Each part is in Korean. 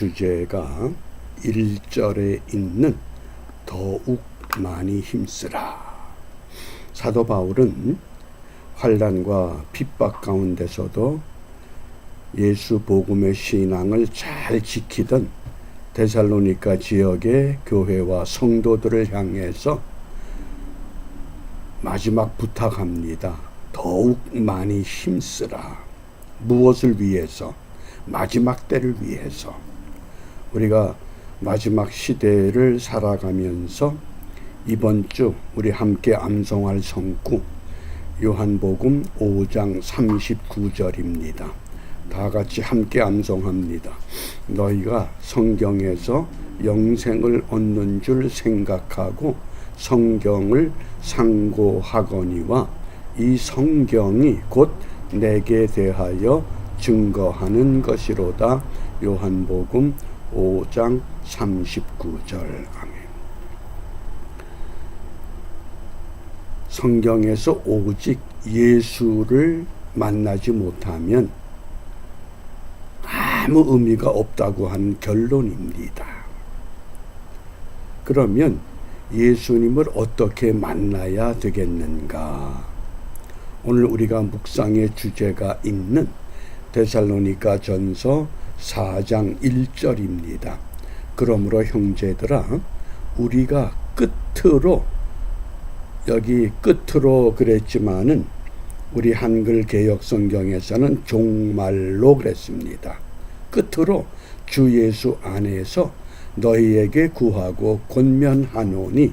주제가 1절에 있는 더욱 많이 힘쓰라. 사도 바울은 환난과 핍박 가운데서도 예수 복음의 신앙을 잘 지키던 데살로니가 지역의 교회와 성도들을 향해서 마지막 부탁합니다. 더욱 많이 힘쓰라. 무엇을 위해서? 마지막 때를 위해서. 우리가 마지막 시대를 살아가면서 이번 주 우리 함께 암송할 성구 요한복음 5장 39절입니다. 다 같이 함께 암송합니다. 너희가 성경에서 영생을 얻는 줄 생각하고 성경을 상고하거니와 이 성경이 곧 내게 대하여 증거하는 것이로다. 요한복음 5장 39절. 아멘. 성경에서 오직 예수를 만나지 못하면 아무 의미가 없다고 하는 결론입니다. 그러면 예수님을 어떻게 만나야 되겠는가? 오늘 우리가 묵상의 주제가 있는 데살로니가 전서 4장 1절입니다. 그러므로 형제들아 우리가 끝으로, 여기 끝으로 그랬지만은 우리 한글 개역 성경에서는 종말로 그랬습니다. 끝으로 주 예수 안에서 너희에게 구하고 권면하노니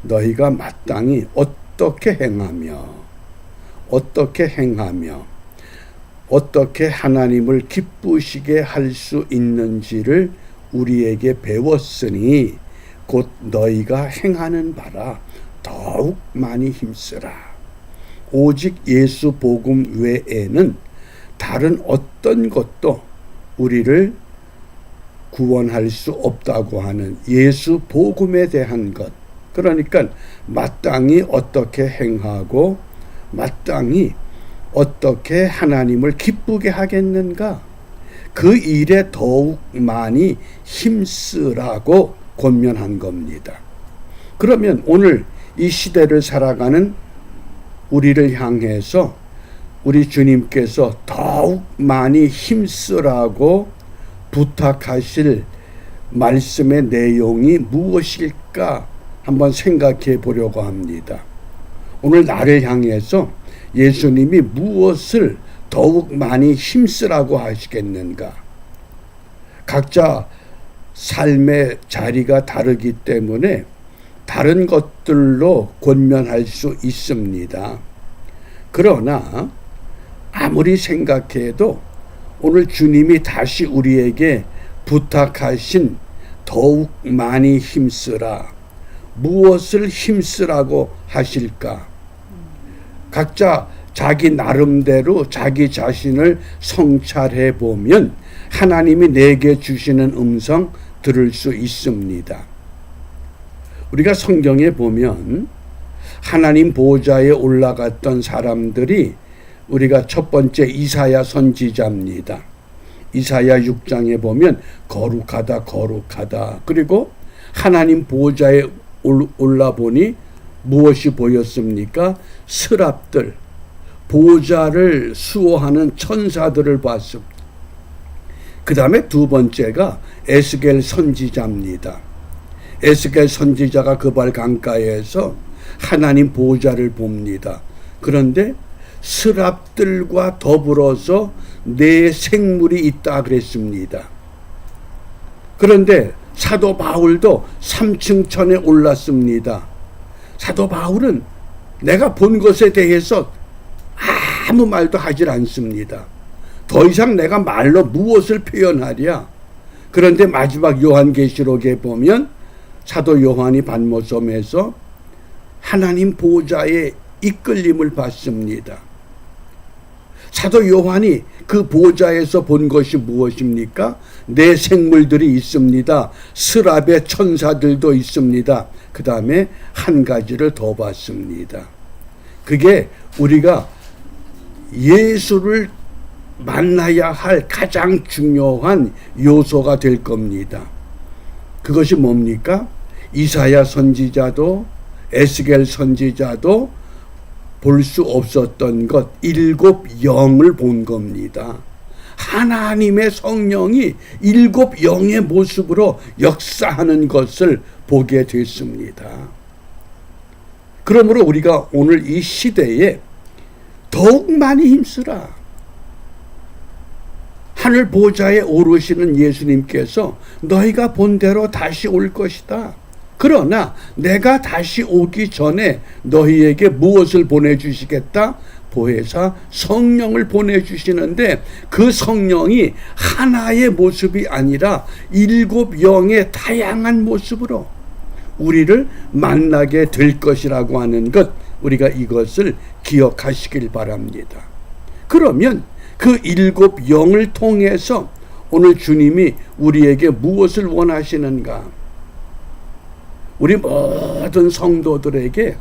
너희가 마땅히 어떻게 하나님을 기쁘시게 할 수 있는지를 우리에게 배웠으니 곧 너희가 행하는 바라 더욱 많이 힘쓰라. 오직 예수 복음 외에는 다른 어떤 것도 우리를 구원할 수 없다고 하는 예수 복음에 대한 것. 그러니까 마땅히 어떻게 행하고 마땅히 어떻게 하나님을 기쁘게 하겠는가? 그 일에 더욱 많이 힘쓰라고 권면한 겁니다. 그러면 오늘 이 시대를 살아가는 우리를 향해서 우리 주님께서 더욱 많이 힘쓰라고 부탁하실 말씀의 내용이 무엇일까 한번 생각해 보려고 합니다. 오늘 나를 향해서 예수님이 무엇을 더욱 많이 힘쓰라고 하시겠는가? 각자 삶의 자리가 다르기 때문에 다른 것들로 권면할 수 있습니다. 그러나 아무리 생각해도 오늘 주님이 다시 우리에게 부탁하신 더욱 많이 힘쓰라. 무엇을 힘쓰라고 하실까? 각자 자기 나름대로 자기 자신을 성찰해 보면 하나님이 내게 주시는 음성 들을 수 있습니다. 우리가 성경에 보면 하나님 보좌에 올라갔던 사람들이 우리가 첫 번째 이사야 선지자입니다. 이사야 6장에 보면 거룩하다 거룩하다. 그리고 하나님 보좌에 올라보니 무엇이 보였습니까? 스랍들, 보좌를 수호하는 천사들을 봤습니다. 그 다음에 두 번째가 에스겔 선지자입니다. 에스겔 선지자가 그발 강가에서 하나님 보좌를 봅니다. 그런데 스랍들과 더불어서 네 생물이 있다 그랬습니다. 그런데 사도 바울도 3층 천에 올랐습니다. 사도 바울은 내가 본 것에 대해서 아무 말도 하질 않습니다. 더 이상 내가 말로 무엇을 표현하랴. 그런데 마지막 요한계시록에 보면 사도 요한이 반모섬에서 하나님 보좌의 이끌림을 받습니다. 사도 요한이 그 보좌에서 본 것이 무엇입니까? 네 생물들이 있습니다. 스랍의 천사들도 있습니다. 그 다음에 한 가지를 더 봤습니다. 그게 우리가 예수를 만나야 할 가장 중요한 요소가 될 겁니다. 그것이 뭡니까? 이사야 선지자도 에스겔 선지자도 볼 수 없었던 것, 7 영을 본 겁니다. 하나님의 성령이 7 영의 모습으로 역사하는 것을 보게 됐습니다. 그러므로 우리가 오늘 이 시대에 더욱 많이 힘쓰라. 하늘 보좌에 오르시는 예수님께서 너희가 본 대로 다시 올 것이다. 그러나 내가 다시 오기 전에 너희에게 무엇을 보내주시겠다? 보혜사 성령을 보내주시는데 그 성령이 하나의 모습이 아니라 7 영의 다양한 모습으로 우리를 만나게 될 것이라고 하는 것, 우리가 이것을 기억하시길 바랍니다. 그러면 그 7 영을 통해서 오늘 주님이 우리에게 무엇을 원하시는가? 우리 모든 성도들에게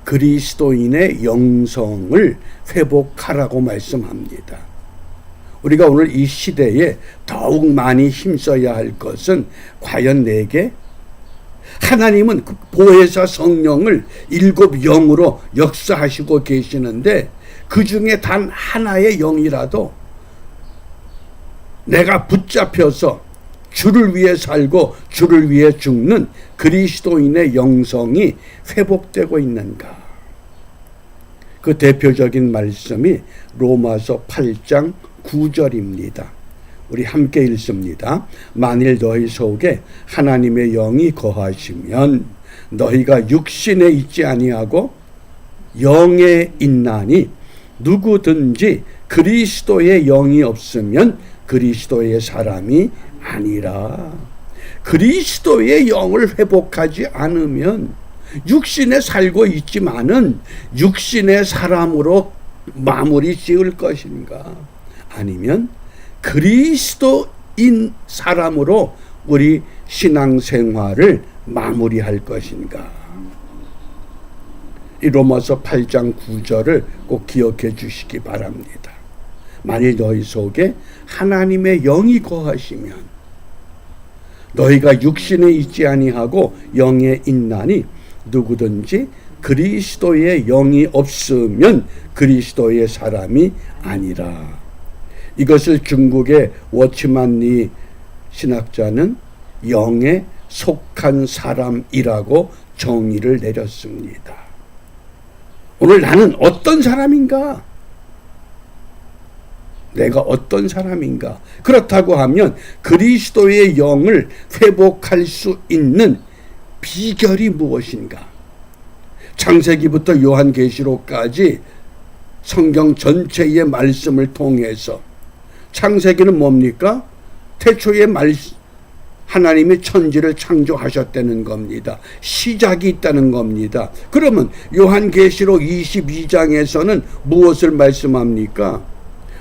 그리스도인의 영성을 회복하라고 말씀합니다. 우리가 오늘 이 시대에 더욱 많이 힘써야 할 것은 과연 내게 하나님은 보혜사 성령을 7 영으로 역사하시고 계시는데 그 중에 단 하나의 영이라도 내가 붙잡혀서 주를 위해 살고 주를 위해 죽는 그리스도인의 영성이 회복되고 있는가? 그 대표적인 말씀이 로마서 8장 9절입니다. 우리 함께 읽습니다. 만일 너희 속에 하나님의 영이 거하시면 너희가 육신에 있지 아니하고 영에 있나니 누구든지 그리스도의 영이 없으면 그리스도의 사람이 아니라. 그리스도의 영을 회복하지 않으면 육신에 살고 있지만은 육신의 사람으로 마무리 지을 것인가? 아니면 그리스도인 사람으로 우리 신앙생활을 마무리할 것인가? 이 로마서 8장 9절을 꼭 기억해 주시기 바랍니다. 만일 너희 속에 하나님의 영이 거하시면 너희가 육신에 있지 아니하고 영에 있나니 누구든지 그리스도의 영이 없으면 그리스도의 사람이 아니라. 이것을 중국의 워치만리 신학자는 영에 속한 사람이라고 정의를 내렸습니다. 오늘 나는 어떤 사람인가? 내가 어떤 사람인가? 그렇다고 하면 그리스도의 영을 회복할 수 있는 비결이 무엇인가? 창세기부터 요한계시록까지 성경 전체의 말씀을 통해서 창세기는 뭡니까? 태초에 하나님이 천지를 창조하셨다는 겁니다. 시작이 있다는 겁니다. 그러면 요한계시록 22장에서는 무엇을 말씀합니까?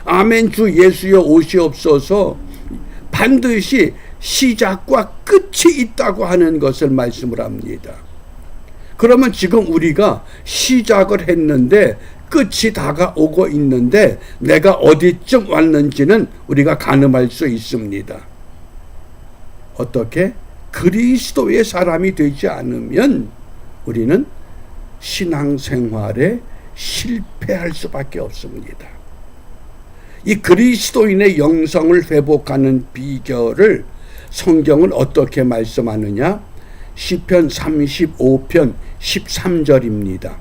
아멘 주 예수여 오시옵소서. 반드시 시작과 끝이 있다고 하는 것을 말씀을 합니다. 그러면 지금 우리가 시작을 했는데 끝이 다가오고 있는데 내가 어디쯤 왔는지는 우리가 가늠할 수 있습니다. 어떻게? 그리스도의 사람이 되지 않으면 우리는 신앙생활에 실패할 수밖에 없습니다. 이 그리스도인의 영성을 회복하는 비결을 성경은 어떻게 말씀하느냐? 시편 35편 13절입니다.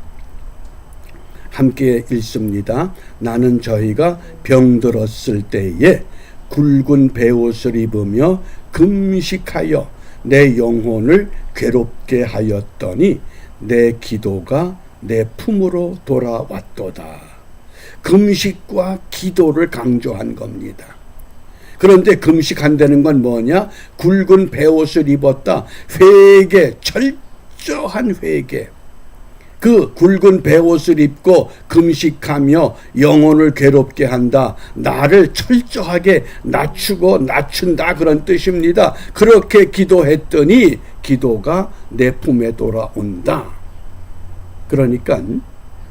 함께 읽습니다. 나는 저희가 병들었을 때에 굵은 베옷을 입으며 금식하여 내 영혼을 괴롭게 하였더니 내 기도가 내 품으로 돌아왔도다. 금식과 기도를 강조한 겁니다. 그런데 금식한다는 건 뭐냐? 굵은 베옷을 입었다. 회개, 철저한 회개. 그 굵은 베옷을 입고 금식하며 영혼을 괴롭게 한다. 나를 철저하게 낮춘다 그런 뜻입니다. 그렇게 기도했더니 기도가 내 품에 돌아온다. 그러니까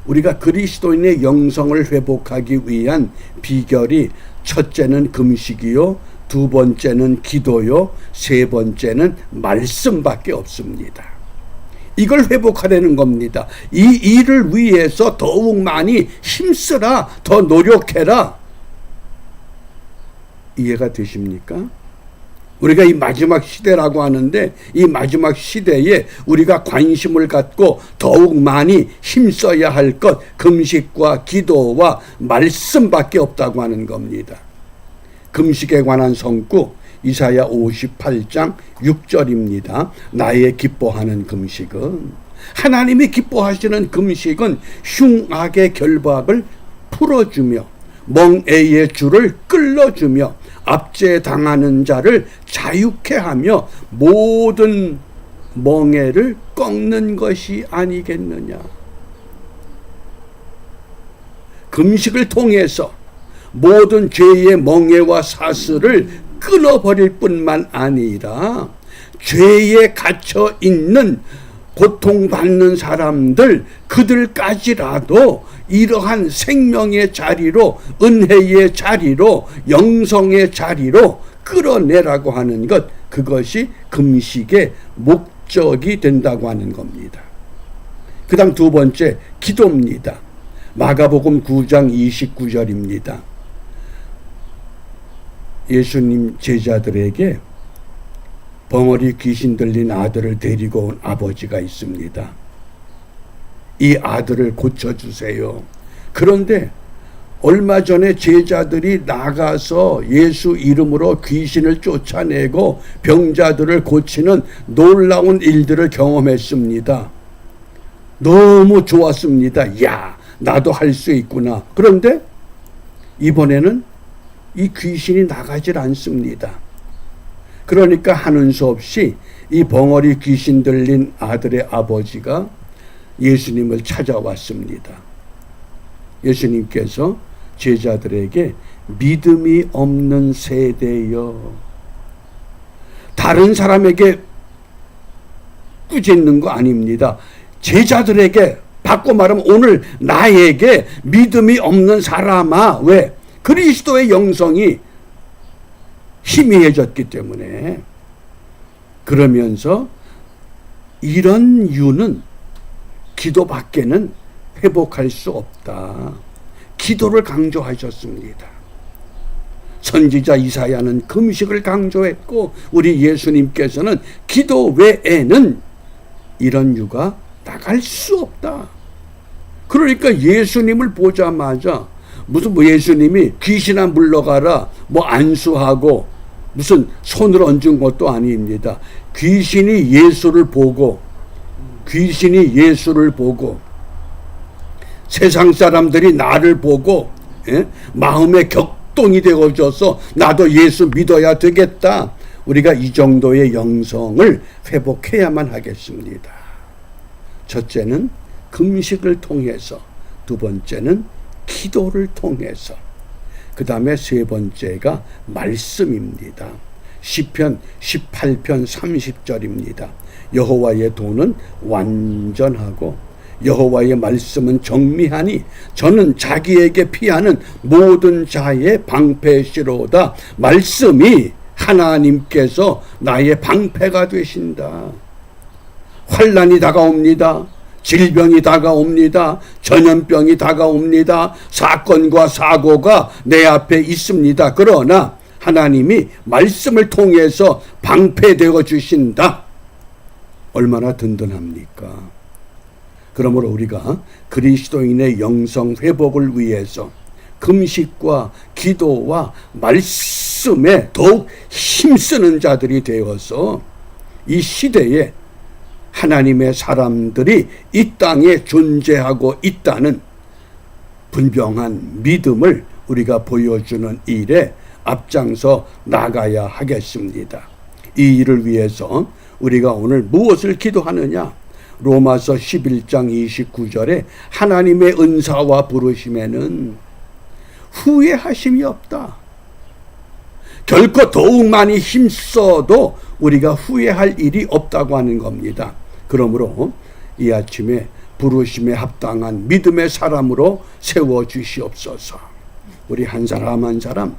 우리가 그리스도인의 영성을 회복하기 위한 비결이 첫째는 금식이요, 두 번째는 기도요, 세 번째는 말씀밖에 없습니다. 이걸 회복하려는 겁니다. 이 일을 위해서 더욱 많이 힘쓰라, 더 노력해라. 이해가 되십니까? 우리가 이 마지막 시대라고 하는데, 이 마지막 시대에 우리가 관심을 갖고 더욱 많이 힘써야 할 것, 금식과 기도와 말씀밖에 없다고 하는 겁니다. 금식에 관한 성구 이사야 58장 6절입니다. 나의 기뻐하는 금식은, 하나님이 기뻐하시는 금식은 흉악의 결박을 풀어주며 멍에의 줄을 끌어주며 압제당하는 자를 자유케 하며 모든 멍에를 꺾는 것이 아니겠느냐. 금식을 통해서 모든 죄의 멍에와 사슬을 끊어버릴 뿐만 아니라 죄에 갇혀 있는 고통받는 사람들, 그들까지라도 이러한 생명의 자리로, 은혜의 자리로, 영성의 자리로 끌어내라고 하는 것, 그것이 금식의 목적이 된다고 하는 겁니다. 그 다음 두 번째, 기도입니다. 마가복음 9장 29절입니다. 예수님 제자들에게 벙어리 귀신 들린 아들을 데리고 온 아버지가 있습니다. 이 아들을 고쳐주세요. 그런데 얼마 전에 제자들이 나가서 예수 이름으로 귀신을 쫓아내고 병자들을 고치는 놀라운 일들을 경험했습니다. 너무 좋았습니다. 야, 나도 할 수 있구나. 그런데 이번에는 이 귀신이 나가질 않습니다. 그러니까 하는 수 없이 이 벙어리 귀신 들린 아들의 아버지가 예수님을 찾아왔습니다. 예수님께서 제자들에게 믿음이 없는 세대여, 다른 사람에게 꾸짖는 거 아닙니다. 제자들에게, 바꿔 말하면 오늘 나에게 믿음이 없는 사람아. 왜? 그리스도의 영성이 희미해졌기 때문에. 그러면서 이런 유는 기도밖에는 회복할 수 없다. 기도를 강조하셨습니다. 선지자 이사야는 금식을 강조했고, 우리 예수님께서는 기도 외에는 이런 유가 나갈 수 없다. 그러니까 예수님을 보자마자 무슨 예수님이 귀신아 물러가라 안수하고 무슨 손을 얹은 것도 아닙니다. 귀신이 예수를 보고 세상 사람들이 나를 보고 마음에 격동이 되어져서 나도 예수 믿어야 되겠다. 우리가 이 정도의 영성을 회복해야만 하겠습니다. 첫째는 금식을 통해서, 두 번째는 기도를 통해서, 그 다음에 세 번째가 말씀입니다. 시편 18편 30절입니다. 여호와의 도는 완전하고 여호와의 말씀은 정미하니 저는 자기에게 피하는 모든 자의 방패시로다. 말씀이 하나님께서 나의 방패가 되신다. 환난이 다가옵니다. 질병이 다가옵니다. 전염병이 다가옵니다. 사건과 사고가 내 앞에 있습니다. 그러나 하나님이 말씀을 통해서 방패되어 주신다. 얼마나 든든합니까? 그러므로 우리가 그리스도인의 영성 회복을 위해서 금식과 기도와 말씀에 더욱 힘쓰는 자들이 되어서 이 시대에 하나님의 사람들이 이 땅에 존재하고 있다는 분명한 믿음을 우리가 보여주는 일에 앞장서 나가야 하겠습니다. 이 일을 위해서 우리가 오늘 무엇을 기도하느냐? 로마서 11장 29절에 하나님의 은사와 부르심에는 후회하심이 없다. 결코 더욱 많이 힘써도 우리가 후회할 일이 없다고 하는 겁니다. 그러므로 이 아침에 부르심에 합당한 믿음의 사람으로 세워주시옵소서. 우리 한 사람 한 사람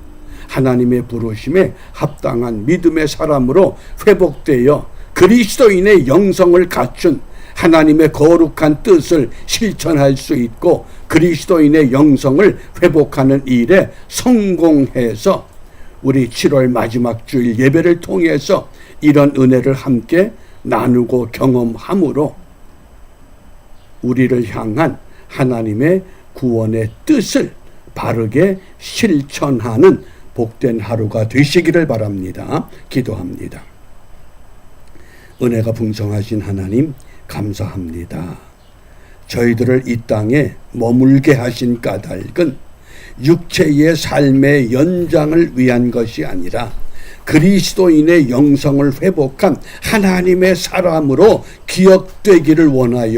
하나님의 부르심에 합당한 믿음의 사람으로 회복되어 그리스도인의 영성을 갖춘 하나님의 거룩한 뜻을 실천할 수 있고 그리스도인의 영성을 회복하는 일에 성공해서 우리 7월 마지막 주일 예배를 통해서 이런 은혜를 함께 나누고 경험함으로 우리를 향한 하나님의 구원의 뜻을 바르게 실천하는 복된 하루가 되시기를 바랍니다. 기도합니다. 은혜가 풍성하신 하나님 감사합니다. 저희들을 이 땅에 머물게 하신 까닭은 육체의 삶의 연장을 위한 것이 아니라 그리스도인의 영성을 회복한 하나님의 사람으로 기억되기를 원하여